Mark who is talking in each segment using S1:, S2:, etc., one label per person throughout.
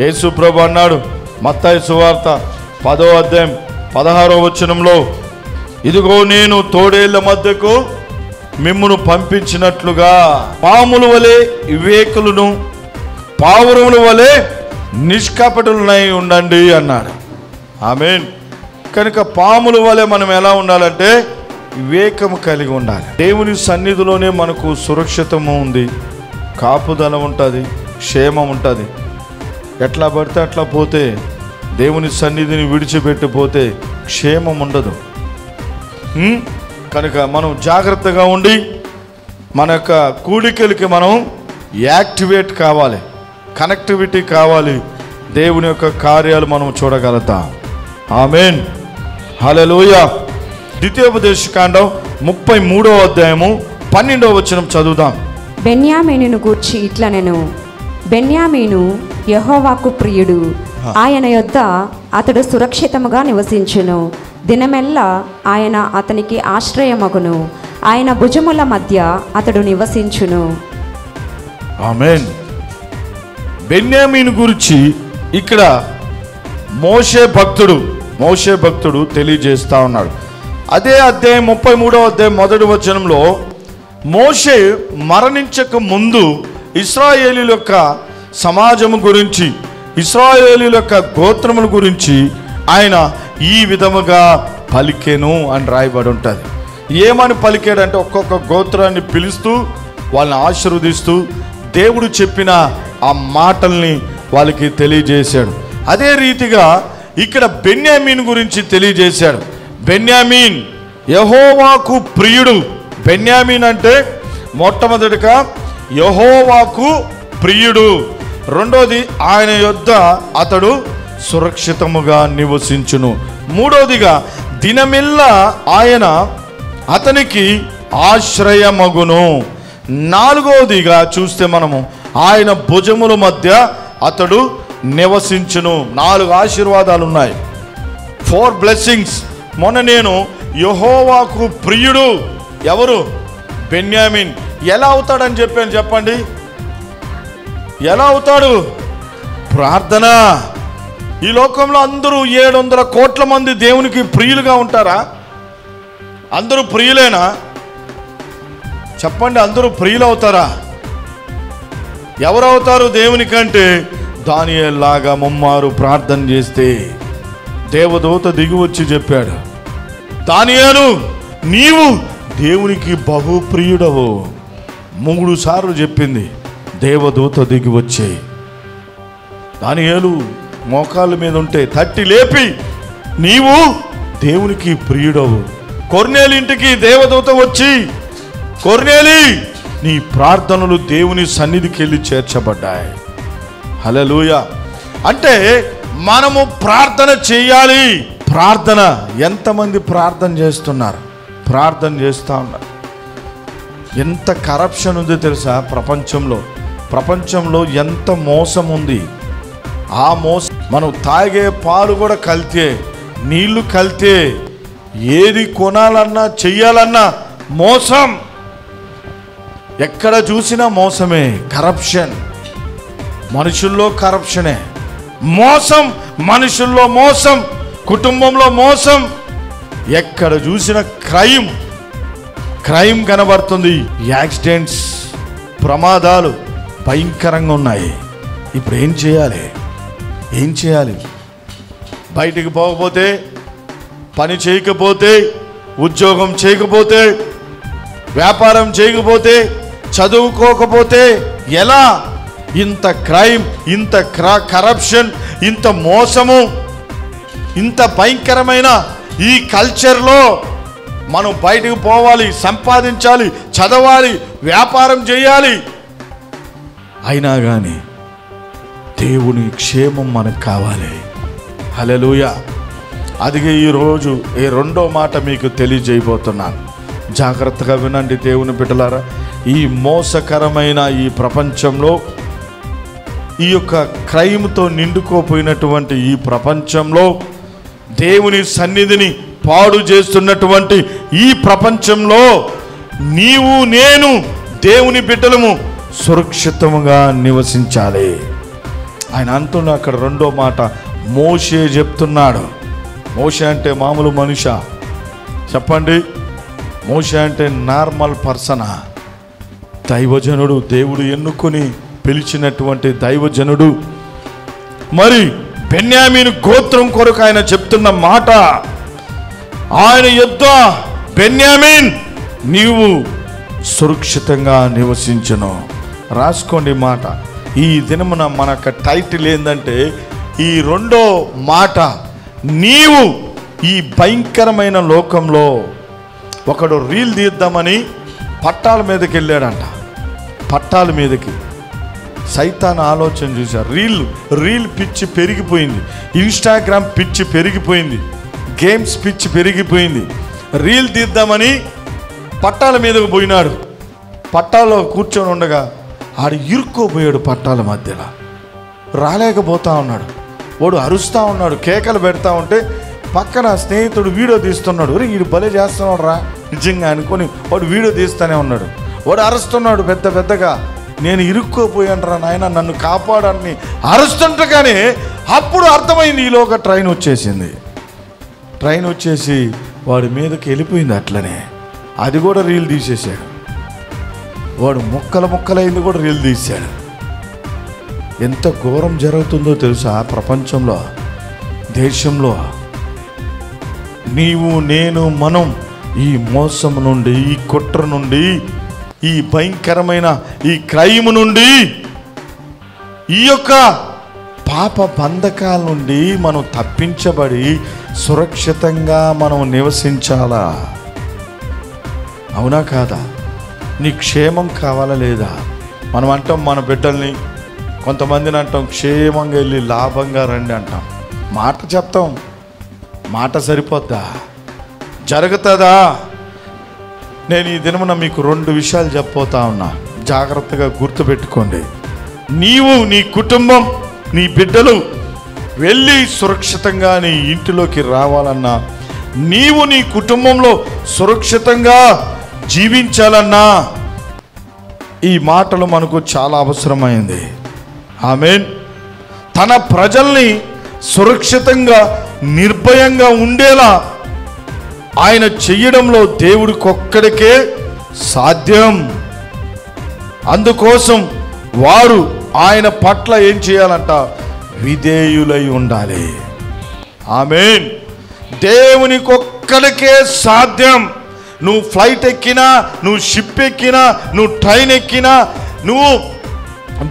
S1: యేసు ప్రభు అన్నాడు మత్తయి సువార్త 10వ అధ్యాయం 16వ వచనంలో, ఇదిగో నేను తోడేళ్ల మధ్యకు మిమ్మును పంపించినట్లుగా పాముల వలె వివేకులను పావురముల వలె నిష్కపటులనై ఉండండి అన్నాడు. ఆమేన్. కనుక పాముల వలె మనం ఎలా ఉండాలంటే వివేకము కలిగి ఉండాలి. దేవుని సన్నిధిలోనే మనకు సురక్షితము ఉంది, కాపుదల ఉంటుంది, క్షేమం ఉంటుంది. ఎట్లా పడితే అట్లా పోతే, దేవుని సన్నిధిని విడిచిపెట్టిపోతే క్షేమం ఉండదు. కనుక మనం జాగ్రత్తగా ఉండి మన యొక్క కూడికలకి మనం యాక్టివేట్ కావాలి, కనెక్టివిటీ కావాలి. దేవుని యొక్క కార్యాలు మనం చూడగలుగుతాం. ఆమేన్. హల్లెలూయా. ద్వితీయోపదేశకాండం 33వ అధ్యాయము 12వ వచనం చదువుదాం.
S2: బెన్యామీనును గూర్చి ఇట్లనెను, బెన్యామీను యెహోవాకు ప్రియుడు, ఆయన యొద్ద అతడు సురక్షితముగా నివసించును. దినమెల్లా ఆయన అతనికి ఆశ్రయమగును, ఆయన భుజముల మధ్య అతడు నివసించును.
S1: ఆమేన్. బెన్యామీను గురించి ఇక్కడ మోషే భక్తుడు తెలియజేస్తా ఉన్నాడు. అదే అధ్యాయం 33వ అధ్యాయం 1వ వచనంలో మోషే మరణించక ముందు ఇశ్రాయేలీయుల యొక్క సమాజము గురించి, ఇశ్రాయేలీయుల యొక్క గోత్రముల గురించి ఆయన ఈ విధముగా పలికెను అని రాయబడి ఉంటుంది. ఏమని పలికాడంటే ఒక్కొక్క గోత్రాన్ని పిలుస్తూ వాళ్ళని ఆశీర్వదిస్తూ దేవుడు చెప్పిన ఆ మాటల్ని వాళ్ళకి తెలియజేశాడు. అదే రీతిగా ఇక్కడ బెన్యామీన్ గురించి తెలియజేశాడు. బెన్యామీన్ యెహోవాకు ప్రియుడు. బెన్యామీన్ అంటే మొట్టమొదటిగా యెహోవాకు ప్రియుడు, రెండోది ఆయన యొద్ద అతడు సురక్షితముగా నివసించును, మూడోదిగా దినమెల్లా ఆయన అతనికి ఆశ్రయమగును, నాలుగోదిగా చూస్తే మనము ఆయన భుజముల మధ్య అతడు నివసించును. 4 ఆశీర్వాదాలు ఉన్నాయి, 4 బ్లెస్సింగ్స్. మొన్న నేను యెహోవాకు ప్రియుడు ఎవరు? బెన్యామీన్. ఎలా అవుతాడని చెప్పాను చెప్పండి. ఎలా అవుతాడు? ప్రార్థన. ఈ లోకంలో అందరూ 700 కోట్ల మంది దేవునికి ప్రియులుగా ఉంటారా? అందరూ ప్రియులేనా? చెప్పండి, అందరూ ప్రియులు అవుతారా? ఎవరవుతారు దేవునికంటే? దానియేలులాగా ముమ్మారు ప్రార్థన చేస్తే దేవదూత దిగి వచ్చి చెప్పాడు, దానియేలు నీవు దేవునికి బహు ప్రియుడవు. 3 సార్లు చెప్పింది. దేవదూత దిగి వచ్చి దానియేలు మోకాళ్ళ మీద ఉంటే తట్టి లేపి నీవు దేవునికి ప్రియుడవు. కొర్నేలి ఇంటికి దేవదూత వచ్చి, కొర్నేలి నీ ప్రార్థనలు దేవుని సన్నిధికి వెళ్ళి చేర్చబడ్డాయి. హల్లెలూయా. అంటే మనము ప్రార్థన చేయాలి. ప్రార్థన. ఎంతమంది ప్రార్థన చేస్తున్నారు? ప్రార్థన చేస్తూ ఉన్నారు. ఎంత కరప్షన్ ఉంది తెలుసా ప్రపంచంలో ఎంత మోసం ఉంది. ఆ మోసం, మనం తాగే పాలు కూడా కల్తే, నీళ్లు కల్తే, ఏది కొనాలన్నా చెయ్యాలన్నా మోసం. ఎక్కడ చూసినా మోసమే, కరప్షన్. మనుషుల్లో కరప్షనే, మోసం, మనుషుల్లో మోసం, కుటుంబంలో మోసం. ఎక్కడ చూసిన క్రైమ్ కనబడుతుంది. యాక్సిడెంట్స్, ప్రమాదాలు భయంకరంగా ఉన్నాయి. ఇప్పుడు ఏం చేయాలి? బయటికి పోకపోతే, పని చేయకపోతే, ఉద్యోగం చేయకపోతే, వ్యాపారం చేయకపోతే, చదువుకోకపోతే ఎలా? ఇంత క్రైమ్, ఇంత కరప్షన్, ఇంత మోసము, ఇంత భయంకరమైన ఈ కల్చర్లో మనం బయటకు పోవాలి, సంపాదించాలి, చదవాలి, వ్యాపారం చేయాలి. అయినా కానీ దేవుని క్షేమం మనకు కావాలి. హల్లెలూయా. అదిగే ఈరోజు ఈ 2వ మాట మీకు తెలియజేయబోతున్నాను. జాగ్రత్తగా వినండి దేవుని బిడ్డలారా. ఈ మోసకరమైన ఈ ప్రపంచంలో, ఈ యొక్క క్రైమ్తో నిండుకోపోయినటువంటి ఈ ప్రపంచంలో, దేవుని సన్నిధిని పాడు చేస్తున్నటువంటి ఈ ప్రపంచంలో నీవు నేను దేవుని బిడ్డలము సురక్షితముగా నివసించాలి. ఆయన అంటున్న అక్కడ రెండో మాట మోషే చెప్తున్నాడు. మోషే అంటే మామూలు మనిషా? చెప్పండి. మోషే అంటే నార్మల్ పర్సనా? దైవజనుడు, దేవుడు ఎన్నుకొని పిలిచినటువంటి దైవజనుడు. మరి బెన్యామీను గోత్రం కొరకు ఆయన చెప్తున్న మాట, ఆయన యుద్ధ బెన్యామీన్ నీవు సురక్షితంగా నివసించును. రాసుకోండి మాట. ఈ దినమున మనకు టైటిల్ ఏంటంటే ఈ రెండో మాట, నీవు ఈ భయంకరమైన లోకంలో. ఒకడు రీల్ తీద్దామని పట్టాల మీదకి వెళ్ళాడంట. పట్టాల మీదకి సైతాన్ ఆలోచన చూశారు. రీల్ పిచ్చి పెరిగిపోయింది, ఇన్స్టాగ్రామ్ పిచ్చి పెరిగిపోయింది, గేమ్స్ పిచ్చి పెరిగిపోయింది. రీల్ తీద్దామని పట్టాల మీదకు పోయినాడు. పట్టాల్లో కూర్చొని ఉండగా ఆడు ఇరుక్కోపోయాడు. పట్టాల మధ్యలో రాలేకపోతా ఉన్నాడు. వాడు అరుస్తూ ఉన్నాడు, కేకలు పెడతా ఉంటే పక్కన స్నేహితుడు వీడియో తీస్తున్నాడు. వీడు భలే చేస్తున్నాడు రా నిజంగా అనుకొని వాడు వీడియో తీస్తూనే ఉన్నాడు. వాడు అరుస్తున్నాడు పెద్దగా, నేను ఇరుక్కోపోయాను రా నాయన, నన్ను కాపాడని అరుస్తుంటే. కానీ అప్పుడు అర్థమైంది, ఈలోగా ట్రైన్ వచ్చేసింది. ట్రైన్ వచ్చేసి వాడి మీదకి వెళ్ళిపోయింది. అట్లనే అది కూడా రీల్ తీసేసాడు. వాడు ముక్కలైంది కూడా రీల్ తీశాడు. ఎంత ఘోరం జరుగుతుందో తెలుసా ప్రపంచంలో, దేశంలో. నీవు నేను మనం ఈ మోసం నుండి, ఈ కుట్ర నుండి, ఈ భయంకరమైన ఈ క్రైమ్ నుండి, ఈ యొక్క పాప బంధకాల నుండి మనం తప్పించబడి సురక్షితంగా మనం నివసించాలా? అవునా కాదా? నీ క్షేమం కావాలా లేదా? మనం అంటాం మన బిడ్డల్ని, కొంతమందిని అంటాం క్షేమంగా వెళ్ళి లాభంగా రండి అంటాం. మాట చెప్తాం, మాట సరిపోద్దా? జరుగుతుందా? నేను ఈ దినమున మీకు 2 విషయాలు చెప్పబోతా ఉన్నా, జాగ్రత్తగా గుర్తుపెట్టుకోండి. నీవు, నీ కుటుంబం, నీ బిడ్డలు వెళ్ళి సురక్షితంగా నీ ఇంటిలోకి రావాలన్నా, నీవు నీ కుటుంబంలో సురక్షితంగా జీవించాలన్నా ఈ మాటలు మనకు చాలా అవసరమైంది. ఆమేన్. తన ప్రజల్ని సురక్షితంగా నిర్భయంగా ఉండేలా ఆయన చెయ్యడంలో దేవుడికొక్కడికే సాధ్యం. అందుకోసం వారు ఆయన పట్ల ఏం చేయాలంట? విధేయులై ఉండాలి. ఆమేన్. దేవునికొక్కడికే సాధ్యం. నువ్వు ఫ్లైట్ ఎక్కినా, నువ్వు షిప్ ఎక్కినా, నువ్వు ట్రైన్ ఎక్కినా, నువ్వు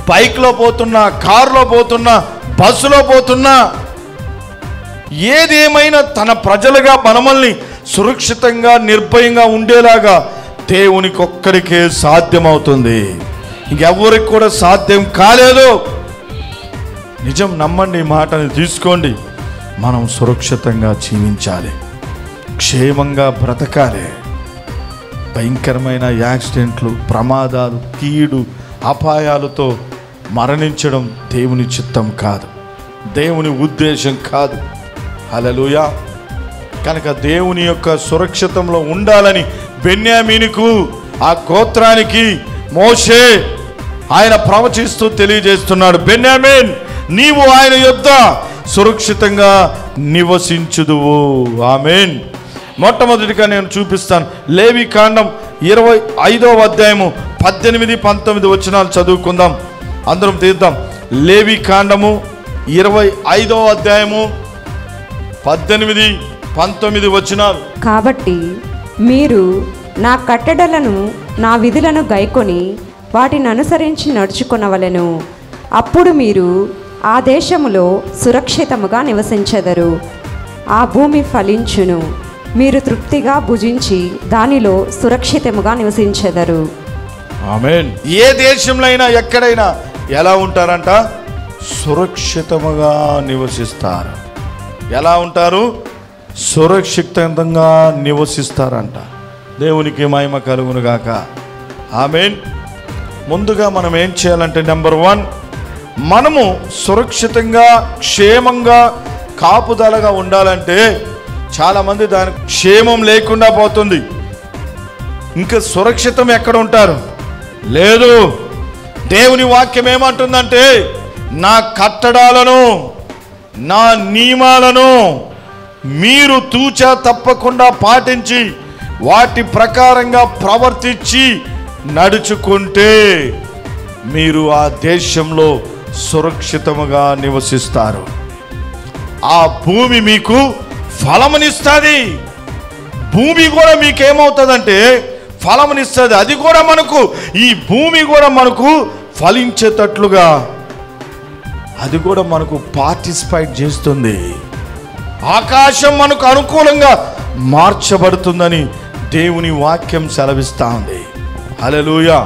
S1: బైక్లో పోతున్నా, కారులో పోతున్నా, బస్సులో పోతున్నా, ఏదేమైనా తన ప్రజలుగా మనల్ని సురక్షితంగా నిర్భయంగా ఉండేలాగా దేవునికి ఒక్కడికే సాధ్యమవుతుంది. ఇంకెవరికి కూడా సాధ్యం కాలేదు. నిజం నమ్మండి, మాటని తీసుకోండి. మనం సురక్షితంగా జీవించాలి, క్షేమంగా బ్రతకాలి. భయంకరమైన యాక్సిడెంట్లు, ప్రమాదాలు, కీడు, అపాయాలతో మరణించడం దేవుని చిత్తం కాదు, దేవుని ఉద్దేశం కాదు. హల్లెలూయా. కనుక దేవుని యొక్క సురక్షితంలో ఉండాలని బెన్యామీనుకు, ఆ గోత్రానికి మోషే ఆయన ప్రవచిస్తూ తెలియజేస్తున్నాడు. బెన్యామీన్, నీవు ఆయన యొద్ద సురక్షితంగా నివసించుదువు. ఆమేన్. మొట్టమొదటిగా నేను చూపిస్తాను. లేవి కాండం 25వ అధ్యాయము 18-19 వచనాలు చదువుకుందాం, అందరం తీద్దాం. లేవి కాండము 25వ అధ్యాయము 18-19 వచనాలు.
S2: కాబట్టి మీరు నా కట్టడలను, నా విధులను గైకొని వాటిని అనుసరించి నడుచుకొనవలెను. అప్పుడు మీరు ఆ దేశములో సురక్షితముగా నివసించెదరు. ఆ భూమి ఫలించును, మీరు తృప్తిగా భుజించి దానిలో సురక్షితముగా నివసించెదరు.
S1: ఆమేన్. ఏ దేశంలో అయినా ఎక్కడైనా ఎలా ఉంటారంట? సురక్షితముగా నివసిస్తారు. ఎలా ఉంటారు? సురక్షితంగా నివసిస్తారంట. దేవునికి మహిమ కలుగును గాక. ఆమేన్. ముందుగా మనం ఏం చేయాలంటే, నెంబర్ 1, మనము సురక్షితంగా క్షేమంగా కాపుదలగా ఉండాలంటే చాలామంది దానికి క్షేమం లేకుండా పోతుంది. ఇంకా సురక్షితం ఎక్కడ ఉంటారు? లేదు. దేవుని వాక్యం ఏమంటుందంటే, నా కట్టడాలను, నా నియమాలను మీరు తూచా తప్పకుండా పాటించి వాటి ప్రకారంగా ప్రవర్తించి నడుచుకుంటే మీరు ఆ దేశంలో సురక్షితముగా నివసిస్తారు. ఆ భూమి మీకు ఫలమునిస్తుంది. భూమి కూడా మీకేమవుతుందంటే ఫలమునిస్తుంది. అది కూడా మనకు, ఈ భూమి కూడా మనకు ఫలించేటట్లుగా అది కూడా మనకు పార్టిసిపేట్ చేస్తుంది. ఆకాశం మనకు అనుకూలంగా మార్చబడుతుందని దేవుని వాక్యం సెలవిస్తూ ఉంది. హల్లెలూయా,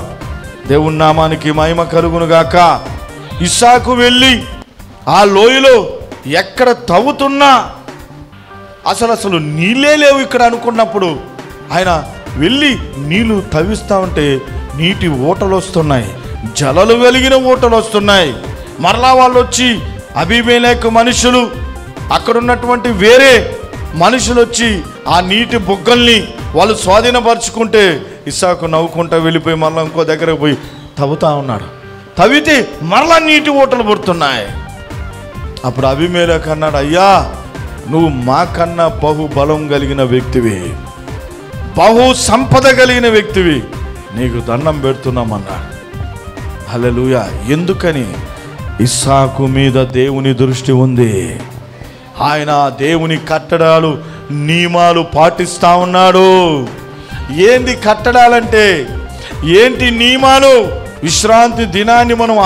S1: దేవుని నామానికి మహిమ కలుగును గాక. ఇస్సాకు వెళ్ళి ఆ లోయలో ఎక్కడ తవ్వుతున్నా అసలు నీళ్ళే లేవు ఇక్కడ అనుకున్నప్పుడు ఆయన వెళ్ళి నీళ్లు తవ్విస్తూ ఉంటే నీటి ఊటలు వస్తున్నాయి, జలలు వెలిగిన ఊటలు వస్తున్నాయి. మరలా వాళ్ళు వచ్చి అబీమెలెకు మనుషులు, అక్కడ ఉన్నటువంటి వేరే మనుషులు వచ్చి ఆ నీటి బుగ్గల్ని వాళ్ళు స్వాధీనపరుచుకుంటే ఇస్సాకు నవ్వుకుంటూ వెళ్ళిపోయి మరలా ఇంకో దగ్గరకు పోయి తవ్వుతా ఉన్నాడు. తవ్వితే మరలా నీటి ఊటలు పుడుతున్నాయి. అప్పుడు అబీమెలెకు అన్నాడు, అయ్యా నువ్వు మాకన్నా బహు బలం కలిగిన వ్యక్తివి, బహు సంపద కలిగిన వ్యక్తివి, నీకు దండం పెడుతున్నామన్నాడు. హల్లెలూయా. ఎందుకని? ఇస్సాకు మీద దేవుని దృష్టి ఉంది. ఆయన దేవుని కట్టడాలు నియమాలు పాటిస్తూ ఉన్నాడు. ఏంది కట్టడాలంటే ఏంటి? నియమాలు. విశ్రాంతి దినాన్ని మనం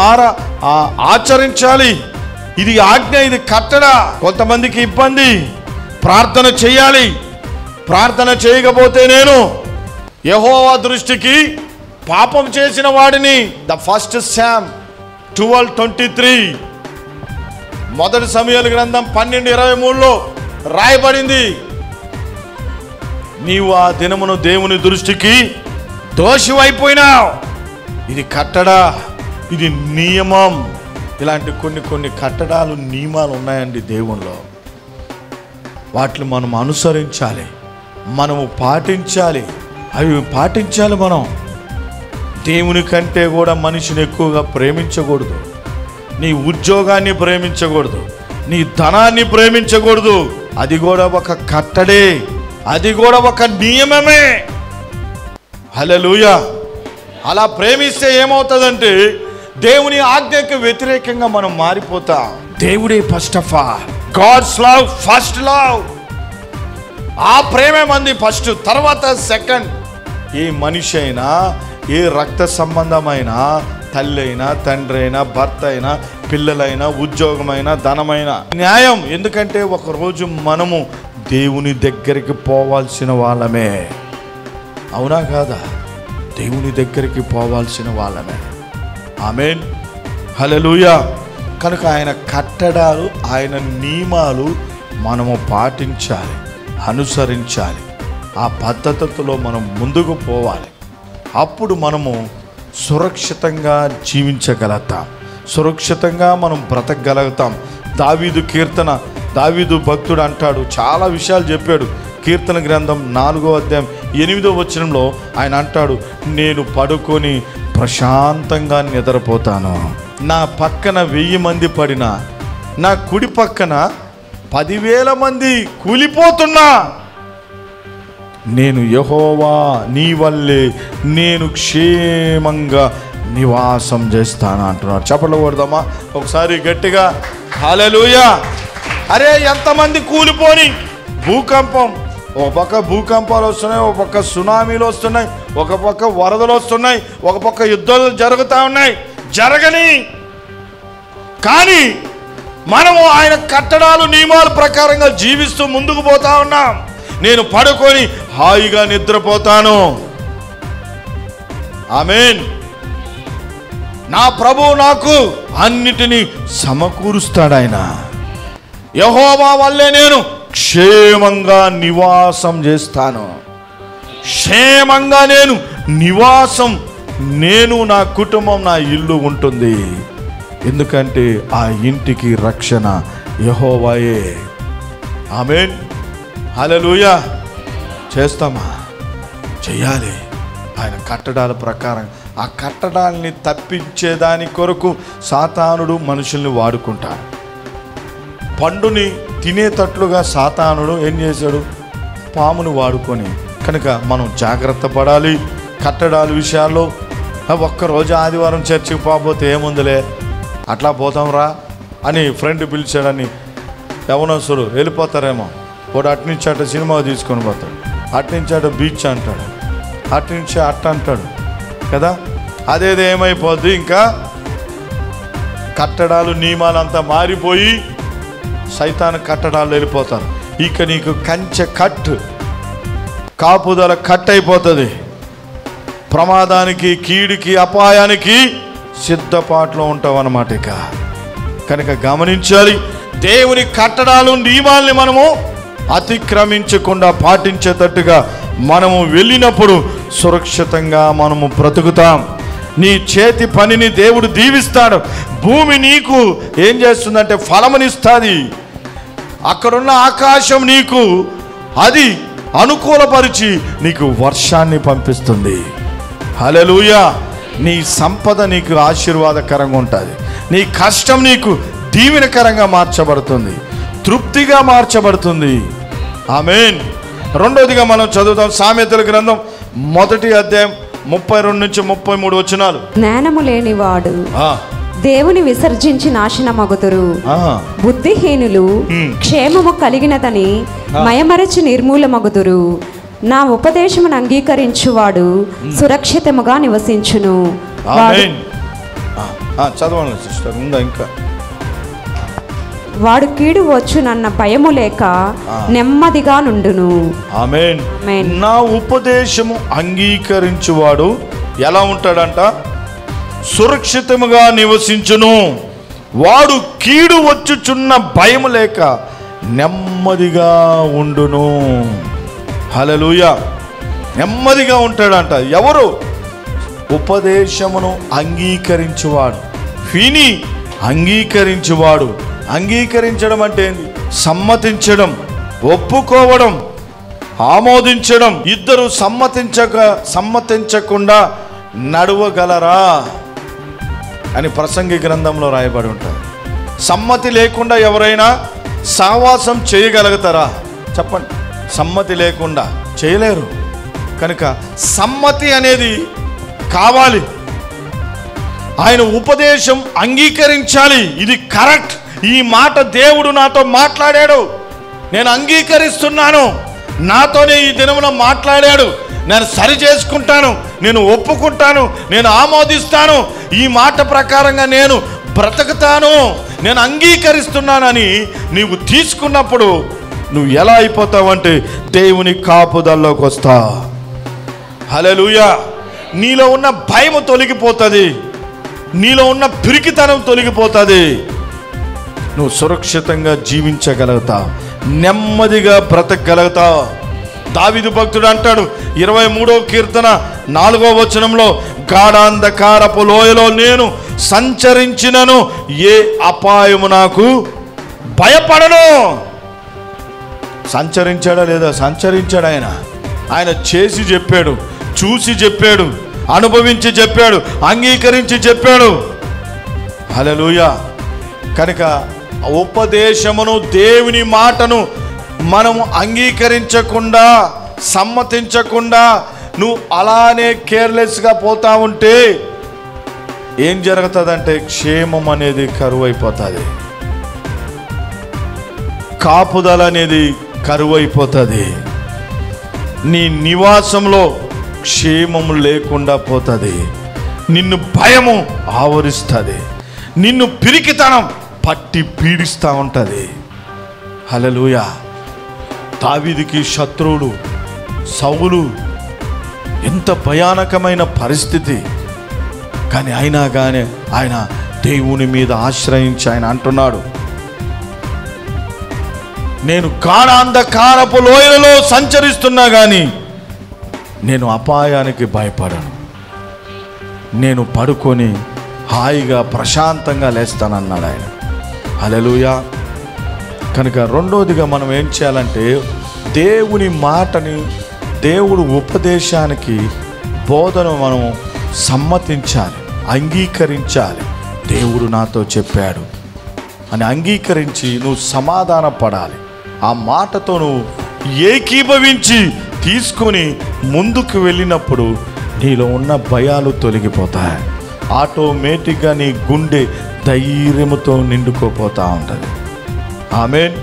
S1: ఆచరించాలి. ఇది ఆజ్ఞ, ఇది కట్టడ. కొంతమందికి ఇబ్బంది, ప్రార్థన చేయాలి. ప్రార్థన చేయకపోతే నేను యెహోవా దృష్టికి పాపం చేసిన వాడిని. ద ఫస్ట్ శామ్ 12:23 మొదటి సమూయేలు గ్రంథం 12:23లో రాయబడింది. నీవు ఆ దినమును దేవుని దృష్టికి దోషివైపోయినావు. ఇది కట్టడా, ఇది నియమం. ఇలాంటి కొన్ని కట్టడాలు, నియమాలు ఉన్నాయండి దేవునిలో. వాటిని మనం అనుసరించాలి, మనము పాటించాలి. అవి పాటించాలి. మనం దేవుని కంటే కూడా మనిషిని ఎక్కువగా ప్రేమించకూడదు. నీ ఉద్యోగాన్ని ప్రేమించకూడదు, నీ ధనాన్ని ప్రేమించకూడదు. అది కూడా ఒక కట్టడే, అది కూడా ఒక నియమమే. హల్లెలూయా. అలా ప్రేమిస్తే ఏమవుతుందంటే దేవుని ఆజ్ఞకు వ్యతిరేకంగా మనం మారిపోతాం. దేవుడే first of all. God's love first love. ఆ ప్రేమే మంది ఫస్ట్, తర్వాత సెకండ్. ఏ మనిషి అయినా, ఏ రక్త సంబంధమైన, తల్లి అయినా, తండ్రి అయినా, భర్త అయినా, పిల్లలైనా, ఉద్యోగమైనా, ధనమైన, న్యాయం. ఎందుకంటే ఒకరోజు మనము దేవుని దగ్గరికి పోవాల్సిన వాళ్ళమే. అవునా కాదా? దేవుని దగ్గరికి పోవాల్సిన వాళ్ళమే. ఆమేన్, హల్లెలూయా. కనుక ఆయన కట్టడాలు, ఆయన నియమాలు మనము పాటించాలి, అనుసరించాలి. ఆ పద్ధతిలో మనం ముందుకు పోవాలి. అప్పుడు మనము సురక్షితంగా జీవించగలుగుతాం, సురక్షితంగా మనం బ్రతకగలుగుతాం. దావీదు భక్తుడు అంటాడు, చాలా విషయాలు చెప్పాడు. కీర్తన గ్రంథం 4వ అధ్యాయం 8వ వచనంలో ఆయన అంటాడు, నేను పడుకొని ప్రశాంతంగా నిద్రపోతాను. నా పక్కన 1000 మంది పడినా, నా కుడి పక్కన 10,000 మంది కూలిపోతున్నా, నేను యెహోవా నీ వల్లే నేను క్షేమంగా నివాసం చేస్తాను అంటున్నాడు. చప్పట్లు కొడదామా ఒకసారి గట్టిగా? హల్లెలూయా. అరే ఎంతమంది కూలిపోని, భూకంపం, ఒక పక్క భూకంపాలు వస్తున్నాయి, ఒక పక్క సునామీలు వస్తున్నాయి, ఒక పక్క వరదలు వస్తున్నాయి, ఒక పక్క యుద్ధాలు జరుగుతూ ఉన్నాయి. జరగని, కానీ మనము ఆయన కట్టడాలు నియమాల ప్రకారంగా జీవిస్తూ ముందుకు పోతా ఉన్నాం. నేను పడుకొని హాయిగా నిద్రపోతాను. ఆమేన్. నా ప్రభువు నాకు అన్నిటినీ సమకూరుస్తాడు. ఆయన యెహోవా వల్లే నేను క్షేమంగా నివాసం చేస్తాను. క్షేమంగా నేను నివాసం, నేను, నా కుటుంబం, నా ఇల్లు ఉంటుంది. ఎందుకంటే ఆ ఇంటికి రక్షణ యెహోవాయే. ఆమేన్, హల్లెలూయా. చేస్తామా? చెయ్యాలి. ఆయన కట్టడాల ప్రకారం ఆ కట్టడాల్ని తప్పించేదాని కొరకు సాతానుడు మనుషుల్ని వాడుకుంటాడు. పండుని తినేటట్లుగా సాతానుడు ఏం చేశాడు? పామును వాడుకొని. కనుక మనం జాగ్రత్త పడాలి కట్టడాల విషయాల్లో. ఒక్కరోజు ఆదివారం చర్చికి పోతే ఏముందిలే, అట్లా పోతాం రా అని ఫ్రెండ్ పిలిచాడని యవనస్తులు వెళ్ళిపోతారేమో. వాడు అట్నుంచి అట్ట సినిమా తీసుకొని పోతాడు, అట్నుంచి అట్ట బీచ్ అంటాడు, అట్నుంచి అట్ట అంటాడు కదా. అదేదో ఏమైపోద్ది, ఇంకా కట్టడాలు నియమాలంతా మారిపోయి సైతాను కట్టడాలు వెళ్ళిపోతారు. ఇక నీకు కంచె కట్, కాపుదల కట్ అయిపోతుంది. ప్రమాదానికి, కీడికి, అపాయానికి సిద్ధపాటులో ఉంటావు అన్నమాట. ఇక కనుక గమనించాలి, దేవుని కట్టడాలు నియమాల్ని మనము అతిక్రమించకుండా పాటించేటట్టుగా మనము వెళ్ళినప్పుడు సురక్షితంగా మనము బ్రతుకుతాం. నీ చేతి పనిని దేవుడు దీవిస్తాడు. భూమి నీకు ఏం చేస్తుందంటే ఫలమునిస్తుంది. అక్కడున్న ఆకాశం నీకు అది అనుకూలపరిచి నీకు వర్షాన్ని పంపిస్తుంది. హల్లెలూయా. నీ సంపద నీకు ఆశీర్వాదకరంగా ఉంటుంది. నీ కష్టం నీకు దీవెనకరంగా మార్చబడుతుంది, తృప్తిగా మార్చబడుతుంది. ఆమేన్. రెండోదిగా మనం చదువుతాం సామెతల గ్రంథం 1వ అధ్యాయం 32 నుంచి 33 వచనాలు.
S2: జ్ఞానము లేనివాడు దేవుని విసర్జించి నాశనమగుదురు. బుద్ధిహీనులు క్షేమము కలిగినదని మయమరచి నిర్మూలమగుదురు. నా ఉపదేశమును అంగీకరించువాడు సురక్షితముగా నివసించును.
S1: చదవండి సిస్టర్, ఉందా ఇంకా?
S2: వాడు కీడు వచ్చునన్న భయము లేక నెమ్మదిగా నుండును.
S1: ఆమేన్. నా ఉపదేశము అంగీకరించువాడు ఎలా ఉంటాడంట? సురక్షితముగా నివసించును. వాడు కీడు వచ్చుచున్న భయము లేక నెమ్మదిగా ఉండును. హల్లెలూయా. నెమ్మదిగా ఉంటాడంట. ఎవరు? ఉపదేశమును అంగీకరించువాడు, విని అంగీకరించువాడు. అంగీకరించడం అంటే ఏంది? సమ్మతించడం, ఒప్పుకోవడం, ఆమోదించడం. ఇద్దరు సమ్మతించకుండా నడవగలరా అని ప్రసంగి గ్రంథంలో రాయబడి ఉంటుంది. సమ్మతి లేకుండా ఎవరైనా సావాసం చేయగలుగుతారా? చెప్పండి. సమ్మతి లేకుండా చేయలేరు. కనుక సమ్మతి అనేది కావాలి. ఆయన ఉపదేశం అంగీకరించాలి. ఇది కరెక్ట్, ఈ మాట దేవుడు నాతో మాట్లాడాడు, నేను అంగీకరిస్తున్నాను, నాతోనే ఈ దినమున మాట్లాడాడు, నేను సరి చేసుకుంటాను, నేను ఒప్పుకుంటాను, నేను ఆమోదిస్తాను, ఈ మాట ప్రకారంగా నేను బ్రతుకుతాను, నేను అంగీకరిస్తున్నానని నీవు తీసుకున్నప్పుడు నువ్వు ఎలా అయిపోతావంటే దేవుని కాపుదల్లోకి వస్తావు. హల్లెలూయా. నీలో ఉన్న భయం తొలగిపోతుంది, నీలో ఉన్న పిరికితనం తొలగిపోతుంది. నువ్వు సురక్షితంగా జీవించగలుగుతావు, నెమ్మదిగా బ్రతకగలుగుతావు. దావీదు భక్తుడు అంటాడు 23వ కీర్తన 4వ వచనంలో, గాఢాంధకారపు లోయలో నేను సంచరించినను ఏ అపాయము నాకు భయపడను. సంచరించాడా లేదా? సంచరించాడు. ఆయన చేసి చెప్పాడు, చూసి చెప్పాడు, అనుభవించి చెప్పాడు, అంగీకరించి చెప్పాడు. హల్లెలూయా. కనుక ఉపదేశమును, దేవుని మాటను మనము అంగీకరించకుండా, సమ్మతించకుండా నువ్వు అలానే కేర్లెస్గా పోతా ఉంటే ఏం జరుగుతుందంటే క్షేమం అనేది కరువైపోతుంది, కాపుదల అనేది కరువైపోతుంది, నీ నివాసంలో క్షేమము లేకుండా పోతుంది, నిన్ను భయము ఆవరిస్తుంది, నిన్ను పిరికితనం పట్టి పీడిస్తూ ఉంటుంది. హల్లెలూయా. దావీదుకి శత్రువులు సౌలు, ఎంత భయానకమైన పరిస్థితి, కానీ అయినా కానీ ఆయన దేవుని మీద ఆశ్రయించి ఆయన అంటున్నాడు, నేను గాఢాంధకారపు లోయలలో సంచరిస్తున్నా కానీ నేను అపాయానికి భయపడను, నేను పడుకొని హాయిగా ప్రశాంతంగా లేస్తానన్నాడు ఆయన. హల్లెలూయా. కనుక రెండోదిగా మనం ఏం చేయాలంటే దేవుని మాటని, దేవుడు ఉపదేశానికి, బోధన మనం సమ్మతించాలి, అంగీకరించాలి. దేవుడు నాతో చెప్పాడు అని అంగీకరించి నువ్వు సమాధాన పడాలి. ఆ మాటతో నువ్వు ఏకీభవించి తీసుకొని ముందుకు వెళ్ళినప్పుడు నీలో ఉన్న భయాలు తొలగిపోతాయి. ఆటోమేటిక్గా నీ గుండె ధైర్యముతో నిండుకోపోతూ ఉంటుంది. ఆమేన్,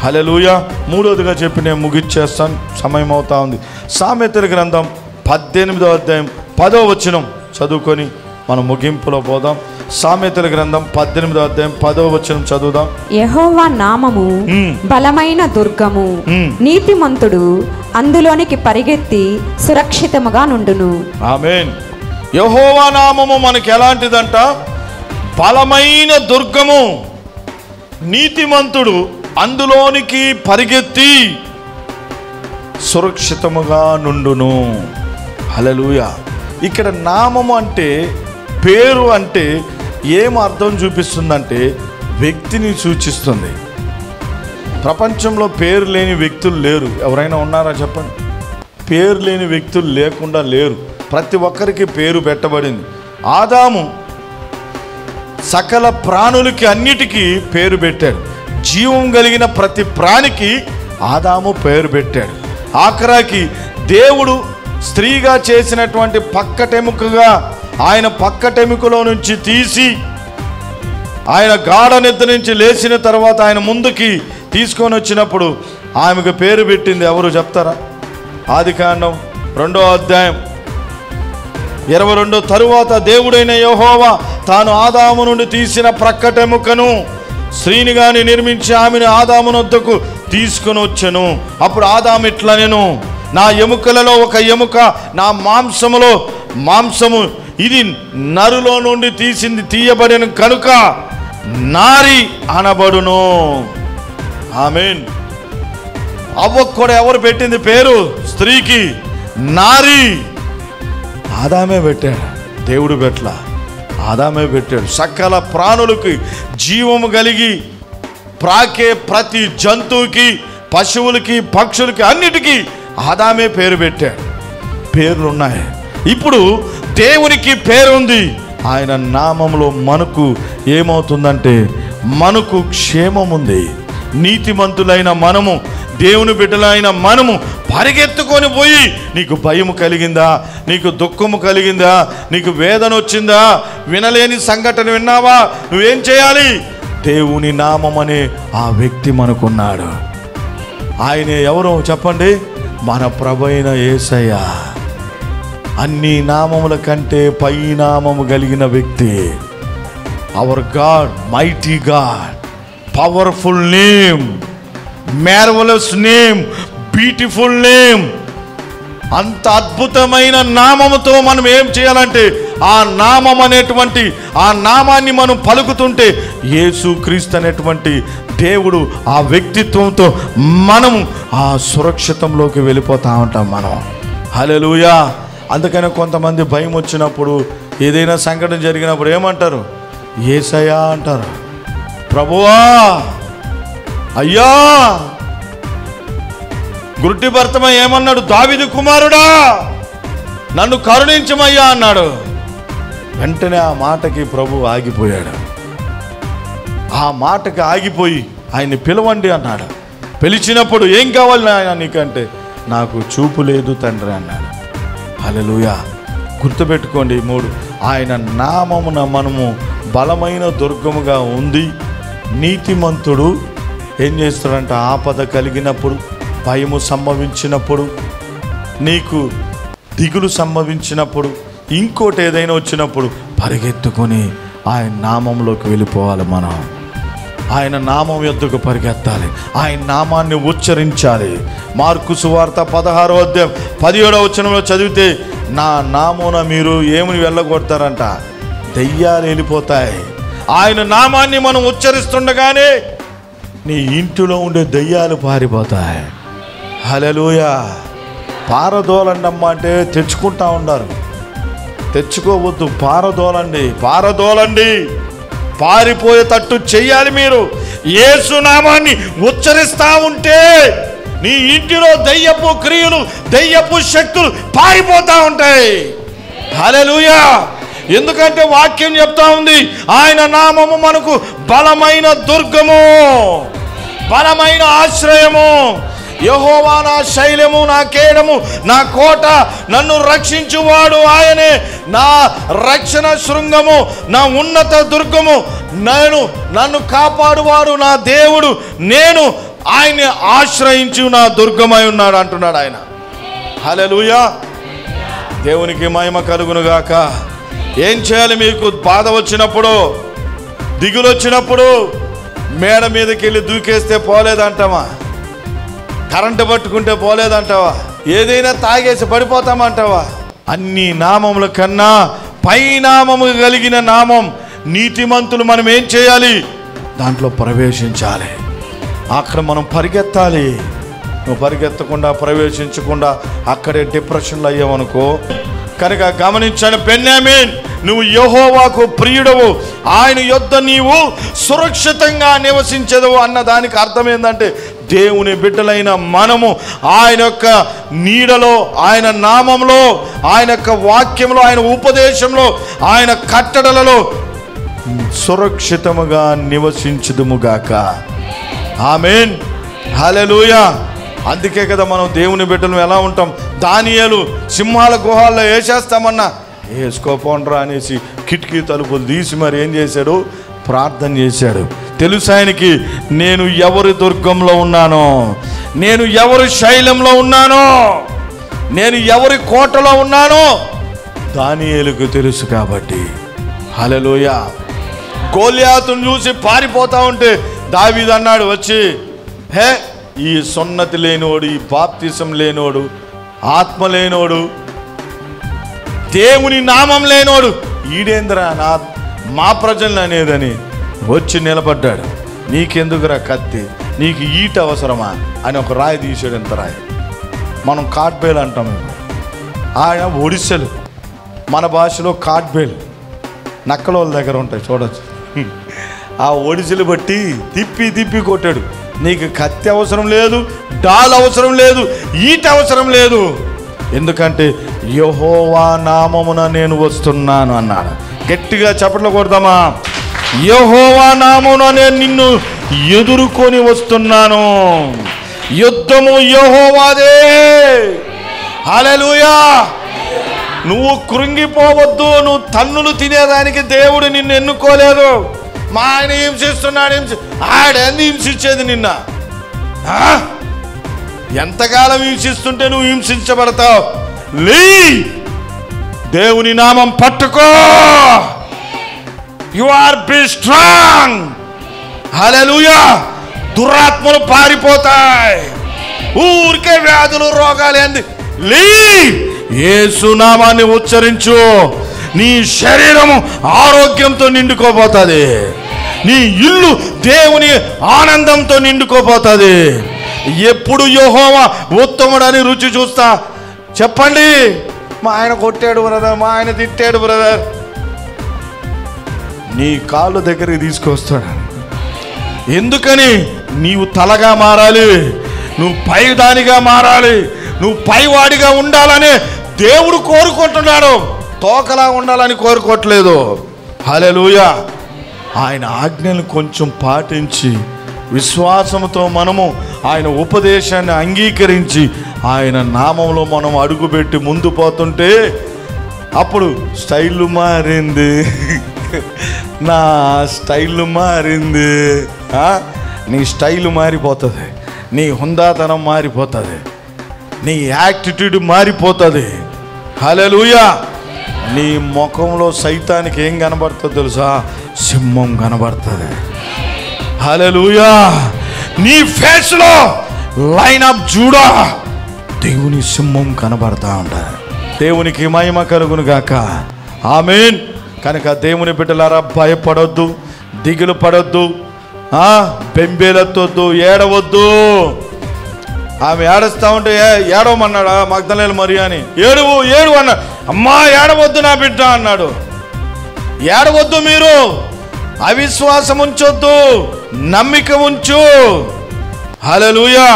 S1: హల్లెలూయా. మూడోదిగా చెప్పి నేను ముగిచ్చేస్తాను, సమయం అవుతా ఉంది. సామెతల గ్రంథం 18వ అధ్యాయం 10వ వచనం చదువుకొని మనం ముగింపులో పోదాం. సామెతల గ్రంథం 18వ అధ్యాయం 10వ వచనం చదువుదాం.
S2: యెహోవా నామము బలమైన దుర్గము, నీతిమంతుడు అందులోనికి పరిగెత్తి సురక్షితముగా నుండును.
S1: ఆమేన్. యెహోవా నామము మనకి ఎలాంటిదంట? బలమైన దుర్గము, నీతిమంతుడు అందులోనికి పరిగెత్తి సురక్షితముగా నుండును. హల్లెలూయా. ఇక్కడ నామము అంటే, పేరు అంటే ఏం అర్థం చూపిస్తుందంటే వ్యక్తిని సూచిస్తుంది. ప్రపంచంలో పేరు లేని వ్యక్తులు లేరు. ఎవరైనా ఉన్నారా చెప్పండి? పేరు లేని వ్యక్తులు లేకుండా లేరు. ప్రతి ఒక్కరికి పేరు పెట్టబడింది. ఆదాము సకల ప్రాణులకి అన్నిటికీ పేరు పెట్టాడు. జీవం కలిగిన ప్రతి ప్రాణికి ఆదాము పేరు పెట్టాడు. ఆఖరాకి దేవుడు స్త్రీగా చేసినటువంటి పక్కటెముకగా ఆయన పక్కటెముకలో నుంచి తీసి ఆయన గాఢ నిద్ర నుంచి లేచిన తర్వాత ఆయన ముందుకి తీసుకొని వచ్చినప్పుడు ఆమెకు పేరు పెట్టింది ఎవరు చెప్తారా? ఆదికాండం 2వ అధ్యాయం 22 తరువాత దేవుడైన యెహోవా తాను ఆదాము నుండి తీసిన ప్రక్కటెముకను స్త్రీని గాని నిర్మించి ఆమెను ఆదాము వద్దకు తీసుకుని వచ్చెను. అప్పుడు ఆదాము ఇట్లా, నేను నా ఎముకలలో ఒక ఎముక, నా మాంసము ఇది నరులో నుండి తీయబడిన కనుక నారి అనబడును. ఆమేన్. అవ్వకు కూడా ఎవరు పెట్టింది పేరు? స్త్రీకి నారి. ఆదామే పెట్టాడు, దేవుడు పెట్టలా, ఆదామే పెట్టాడు. సకల ప్రాణులకి జీవము కలిగి ప్రాకే ప్రతి జంతువుకి, పశువులకి, పక్షులకి అన్నిటికీ ఆదామే పేరు పెట్టాడు. పేర్లున్నాయి. ఇప్పుడు దేవునికి పేరుంది. ఆయన నామంలో మనకు ఏమవుతుందంటే మనకు క్షేమం ఉంది. నీతిమంతులైన మనము, దేవుని బిడ్డలైన మనము పరిగెత్తుకొని పోయి, నీకు భయం కలిగిందా, నీకు దుఃఖము కలిగిందా, నీకు వేదన వచ్చిందా, వినలేని సంఘటన విన్నావా, నువ్వేం చేయాలి? దేవుని నామం అనే ఆ వ్యక్తి మనకున్నాడు. ఆయన ఎవరో చెప్పండి? మన ప్రభువైన యేసయ్య. అన్ని నామముల కంటే పై నామము కలిగిన వ్యక్తి. Hour God, mighty God, powerful name, marvellous name, beautiful name. అంత అద్భుతమైన నామముతో మనం ఏం చేయాలంటే ఆ నామం అనేటువంటి ఆ నామాన్ని మనం పలుకుతుంటే యేసుక్రీస్తు అనేటువంటి దేవుడు ఆ వ్యక్తిత్వంతో మనము ఆ సురక్షితంలోకి వెళ్ళిపోతూ ఉంటాం మనం. హల్లెలూయా. అందుకనే కొంతమంది భయం వచ్చినప్పుడు, ఏదైనా సంఘటన జరిగినప్పుడు ఏమంటారు? యేసయ్యా అంటారు. ప్రభువా, అయ్యా. గుడ్డి భర్తమై ఏమన్నాడు? దావీదు కుమారుడా, నన్ను కరుణించమయ్యా అన్నాడు. వెంటనే ఆ మాటకి ప్రభు ఆగిపోయాడు. ఆ మాటకి ఆగిపోయి ఆయన్ని పిలవండి అన్నాడు. పిలిచినప్పుడు ఏం కావాలి నాయన నీకంటే, నాకు చూపు లేదు తండ్రి అన్నాడు. హల్లెలూయా. గుర్తుపెట్టుకోండి 3. ఆయన నామమున మనము బలమైన దుర్గముగా ఉంది. నీతిమంతుడు ఏం చేస్తాడంట? ఆపద కలిగినప్పుడు, భయము సంభవించినప్పుడు, నీకు దిగులు సంభవించినప్పుడు, ఇంకోటి ఏదైనా వచ్చినప్పుడు పరిగెత్తుకొని ఆయన నామంలోకి వెళ్ళిపోవాలి. మనం ఆయన నామం యొద్దకు పరిగెత్తాలి. ఆయన నామాన్ని ఉచ్చరించాలి. మార్కు సువార్త 16వ అధ్యాయం 17వ వచనంలో చదివితే, నా నామమున మీరు ఏమని వెళ్ళగొడతారంట? దెయ్యాలు వెళ్ళిపోతాయి. ఆయన నామాన్ని మనం ఉచ్చరిస్తుండగానే నీ ఇంటిలో ఉండే దెయ్యాలు పారిపోతాయి. హల్లెలూయా. పారదోలండమ్మ అంటే తెచ్చుకుంటా ఉన్నారు. తెచ్చుకోవద్దు, పారదోలండి, పారదోలండి. పారిపోయేటట్టు చెయ్యాలి. మీరు యేసు నామాన్ని ఉచ్చరిస్తా ఉంటే నీ ఇంటిలో దయ్యపు క్రియలు, దయ్యపు శక్తులు పారిపోతూ ఉంటాయి. హల్లెలూయా. ఎందుకంటే వాక్యం చెప్తా ఉంది, ఆయన నామము మనకు బలమైన దుర్గము, బలమైన ఆశ్రయము. యెహోవా నా శైలము, నా కేడము, నా కోట, నన్ను రక్షించువాడు ఆయనే, నా రక్షణ శృంగము, నా ఉన్నత దుర్గము, నన్ను కాపాడువాడు నా దేవుడు, నేను ఆయన్ని ఆశ్రయించి నా దుర్గమై ఉన్నాడు అంటున్నాడు ఆయన. హల్లెలూయా. దేవునికి మహిమ కలుగును గాక. ఏం చేయాలి? మీకు బాధ వచ్చినప్పుడు, దిగులు వచ్చినప్పుడు మేడ మీదకి వెళ్ళి దూకేస్తే పోలేదంటావా? కరెంటు పట్టుకుంటే పోలేదంటావా? ఏదైనా తాగేసి పడిపోతామంటావా? అన్ని నామముల కన్నా పై నామము కలిగిన నామం నీతిమంతులు మనం ఏం చేయాలి? దాంట్లో ప్రవేశించాలి. అక్కడ మనం పరిగెత్తాలి. నువ్వు పరిగెత్తకుండా, ప్రవేశించకుండా అక్కడే డిప్రెషన్లో అయ్యావనుకో. కనుక గమనించాను బెన్యామీన్, నువ్వు యెహోవాకు ప్రియుడవు, ఆయన యొద్ద నీవు సురక్షితంగా నివసించదవు అన్న దానికి అర్థం ఏంటంటే, దేవుని బిడ్డలైన మనము ఆయన యొక్క నీడలో, ఆయన నామంలో, ఆయన యొక్క వాక్యంలో, ఆయన ఉపదేశంలో, ఆయన కట్టడలలో సురక్షితముగా నివసించుదుముగాక. ఆమేన్. హల్లెలూయా. అందుకే కదా మనం దేవుని బిడ్డలు ఎలా ఉంటాం? దానియేలు సింహాల గుహాల్లో వేసేస్తామన్నా వేసుకోపోండ్రా అనేసి కిటికీ తలుపులు తీసి మరి ఏం చేశాడు? ప్రార్థన చేశాడు. తెలుసు ఆయనకి, నేను ఎవరి దుర్గంలో ఉన్నానో, నేను ఎవరి శైలంలో ఉన్నానో, నేను ఎవరి కోటలో ఉన్నానో దానియేలుకు తెలుసు కాబట్టి. హల్లెలూయా. గోలియాతును చూసి పారిపోతా ఉంటే దావీదు అన్నాడు వచ్చి, హే, ఈ సున్నతి లేనోడు, ఈ బాప్తిసం లేనోడు, ఆత్మ లేనోడు, దేవుని నామం లేనోడు ఈడేంద్రా మా ప్రజలను అనేదని వచ్చి నిలబడ్డాడు. నీకెందుకురా కత్తి, నీకు ఈట అవసరమా అని ఒక రాయి తీసాడు. ఎంత రాయి? మనం కాట్బేల్ అంటాం. ఆయన ఒడిసెలు, మన భాషలో కాట్బేల్, నక్కలోళ్ళ దగ్గర ఉంటాయి చూడొచ్చు. ఆ ఒడిసెలు బట్టి తిప్పి తిప్పి కొట్టాడు. నీకు కత్తి అవసరం లేదు, డాల్ అవసరం లేదు, ఈట అవసరం లేదు. ఎందుకంటే యెహోవా నామమున నేను వస్తున్నాను అన్నాడు. గట్టిగా చప్పట్లు కొడదామా? యెహోవా నామమున నేను నిన్ను ఎదుర్కొని వస్తున్నాను. యుద్ధము యెహోవాదే. హల్లెలూయా. నువ్వు కృంగిపోవద్దు. నువ్వు తన్నులు తినేదానికి దేవుడు నిన్ను ఎన్నుకోలేదు. మా ఆయన హింసిస్తున్నాడు, ఆడేంది హింసించేది నిన్న? ఎంతకాలం హింసిస్తుంటే నువ్వు హింసించబడతావు? లే, దేవుని నామం పట్టుకో. You are be strong. Hallelujah. దురాత్మలు పారిపోతాయి. ఊరికే వ్యాధులు, రోగాలు ఏంది? లే, యేసు నామాన్ని ఉచ్చరించు. నీ శరీరము ఆరోగ్యంతో నిండుకోపోతుంది. నీ ఇల్లు దేవుని ఆనందంతో నిండుకోపోతుంది. ఎప్పుడు యెహోవా ఉత్తముడని రుచి చూస్తా. చెప్పండి, మా ఆయన కొట్టాడు బ్రదర్, మా ఆయన తిట్టాడు బ్రదర్, నీ కాళ్ళు దగ్గరికి తీసుకొస్తాడు. ఎందుకని? నీవు తలగా మారాలి, నువ్వు పై దానిగా మారాలి, నువ్వు పైవాడిగా ఉండాలని దేవుడు కోరుకుంటున్నాడు. తోకలా ఉండాలని కోరుకోవట్లేదు. హల్లెలూయా. ఆయన ఆజ్ఞలు కొంచెం పాటించి విశ్వాసంతో మనము ఆయన ఉపదేశాన్ని అంగీకరించి ఆయన నామంలో మనం అడుగుపెట్టి ముందు పోతుంటే అప్పుడు స్టైల్ మారింది. నా స్టైల్ మారింది. నీ స్టైల్ మారిపోతుంది, నీ హుందాతనం మారిపోతుంది, నీ యాటిట్యూడ్ మారిపోతుంది. హల్లెలూయా. నీ ముఖంలో సైతానికి ఏం కనబడుతుందో తెలుసా? సింహం కనబడుతుంది. హల్లెలూయా. నీ ఫేస్ లో లైన్ అప్ చూడా దేవుని సింహం కనబడతా ఉంటారు. దేవునికి మహిమ కలుగును గాక. ఆమేన్. కనుక దేవుని బిడ్డలారా, భయపడొద్దు, దిగులు పడొద్దు, బెంబేలెత్తొద్దు, ఏడవద్దు. ఆమె ఏడుస్తా ఉంటే ఏడవమన్నాడా మగ్దలేలు మరియా అని? ఏడువు ఏడు అన్నాడు. అమ్మా ఏడవద్దు నా బిడ్డ అన్నాడు. ఏడవద్దు, మీరు అవిశ్వాసం ఉంచొద్దు, నమ్మిక ఉంచు. హల్లెలూయా.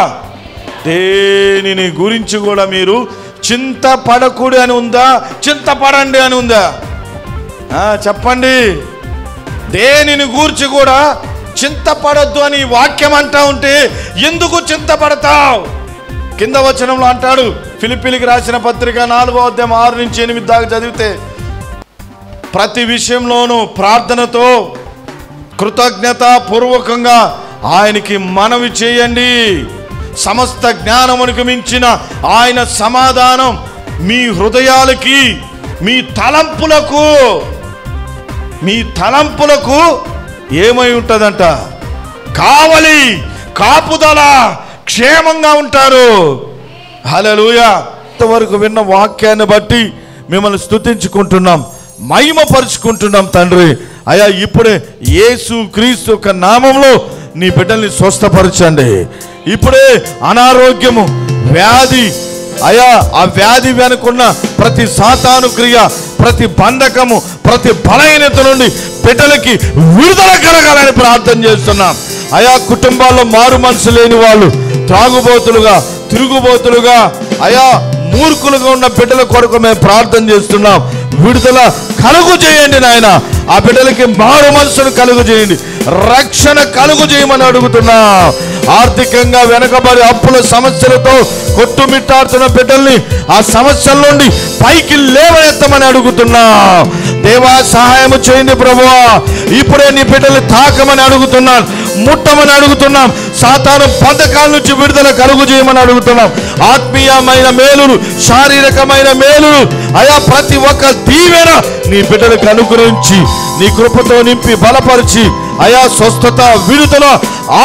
S1: దేనిని గురించి కూడా మీరు చింతపడకుడి అని ఉందా, చింతపడండి అని ఉందా? చెప్పండి. దేనిని గూర్చి కూడా చింతపడద్దు అని వాక్యం అంటా ఉంటే ఎందుకు చింతపడతావు? కింద వచనంలో అంటాడు, ఫిలిప్పీలకు రాసిన పత్రిక 4వ అధ్యాయం 6 నుంచి 8 దాకా చదివితే, ప్రతి విషయంలోనూ ప్రార్థనతో కృతజ్ఞత పూర్వకంగా ఆయనకి మనవి చేయండి. సమస్త జ్ఞానమునికి మించిన ఆయన సమాధానం మీ హృదయాలకి, మీ తలంపులకు ఏమై ఉంటుందంట? కావలి, కాపుదల, క్షేమంగా ఉంటారు. హల్లెలూయా. ఇంతవరకు విన్న వాక్యాన్ని బట్టి మిమ్మల్ని స్తుతించుకుంటున్నాం, మహిమపరుచుకుంటున్నాం తండ్రి. అయ్యా, ఇప్పుడే యేసు క్రీస్తు యొక్క నామంలో నీ బిడ్డల్ని స్వస్థపరచండి. ఇప్పుడే అనారోగ్యము, వ్యాధి, అయ్యా ఆ వ్యాధి వెనుకున్న ప్రతి సాతాను క్రియ, ప్రతి బంధకము, ప్రతి బలహీనత నుండి బిడ్డలకి విడుదల కలగాలని ప్రార్థన చేస్తున్నాం. అయా కుటుంబాల్లో మారు మనసు లేని వాళ్ళు, త్రాగుబోతులుగా, తిరుగుబోతులుగా, అయా మూర్ఖులుగా ఉన్న బిడ్డల కొరకు మేము ప్రార్థన చేస్తున్నాం. విడుదల కలుగు చేయండి నాయన. ఆ బిడ్డలకి మారు మనసును కలుగు చేయండి, రక్షణ కలుగు చేయమని అడుగుతున్నా. ఆర్థికంగా వెనకబడి అప్పుల సమస్యలతో కొట్టుమిట్టాడుతున్న బిడ్డల్ని ఆ సమస్యల నుండి పైకి లేవనెత్తమని అడుగుతున్నా. దేవా, సహాయం చేయండి ప్రభువా. ఇప్పుడే నీ బిడ్డలు తాకమని అడుగుతున్నాను, ముట్టమని అడుగుతున్నాం. సాతాను బంధకాల నుంచి విడుదల కలుగు చేయమని అడుగుతున్నాం. ఆత్మీయమైన మేలులు, శారీరకమైన మేలులు, అయా ప్రతి ఒక్క దీవెన నీ బిడ్డలకు అనుగ్రహించి నీ కృపతో నింపి బలపరిచి, అయా స్వస్థత, విడుదల,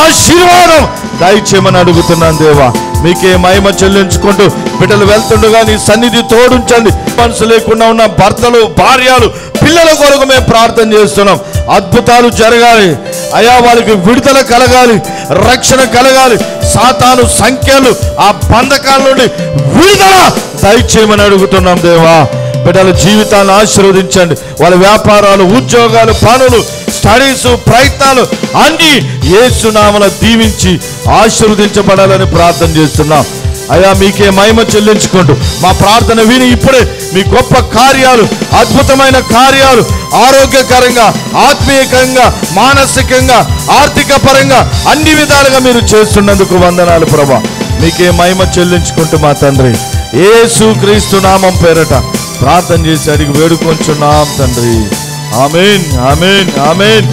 S1: ఆశీర్వాదం దయచేయమని అడుగుతున్నాను దేవా. మీకే మహిమ చెల్లించుకుంటూ బిడ్డలు వెళ్తుండగా నీ సన్నిధి తోడుంచండి. మనసు లేకుండా ఉన్న భర్తలు, భార్యలు, పిల్లల కొరకు మేము ప్రార్థన చేస్తున్నాం. అద్భుతాలు జరగాలి అయా, వాళ్ళకి విడుదల కలగాలి, రక్షణ కలగాలి. సాతాను సంఖ్యలు, ఆ బంధకాల నుండి విడుదల దయచేయమని అడుగుతున్నాం దేవా. బిడ్డల జీవితాలను ఆశీర్వదించండి. వాళ్ళ వ్యాపారాలు, ఉద్యోగాలు, పనులు, స్టడీస్, ప్రయత్నాలు అన్ని యేసు నామమున దీవించి ఆశీర్వదించబడాలని ప్రార్థన చేస్తున్నాం. అయ్యా, మీకే మహిమ చెల్లించుకుంటూ మా ప్రార్థన విని ఇప్పుడే మీ గొప్ప కార్యాలు, అద్భుతమైన కార్యాలు, ఆరోగ్యకరంగా, ఆత్మీయకంగా, మానసికంగా, ఆర్థిక పరంగా అన్ని విధాలుగా మీరు చేస్తున్నందుకు వందనాలు ప్రభా. మీకే మహిమ చెల్లించుకుంటూ మా తండ్రి యేసు క్రీస్తు నామం పేరట ప్రార్థన చేసి అడిగి వేడుకొంచున్నాం తండ్రి. ఆమేన్, ఆమేన్, ఆమేన్.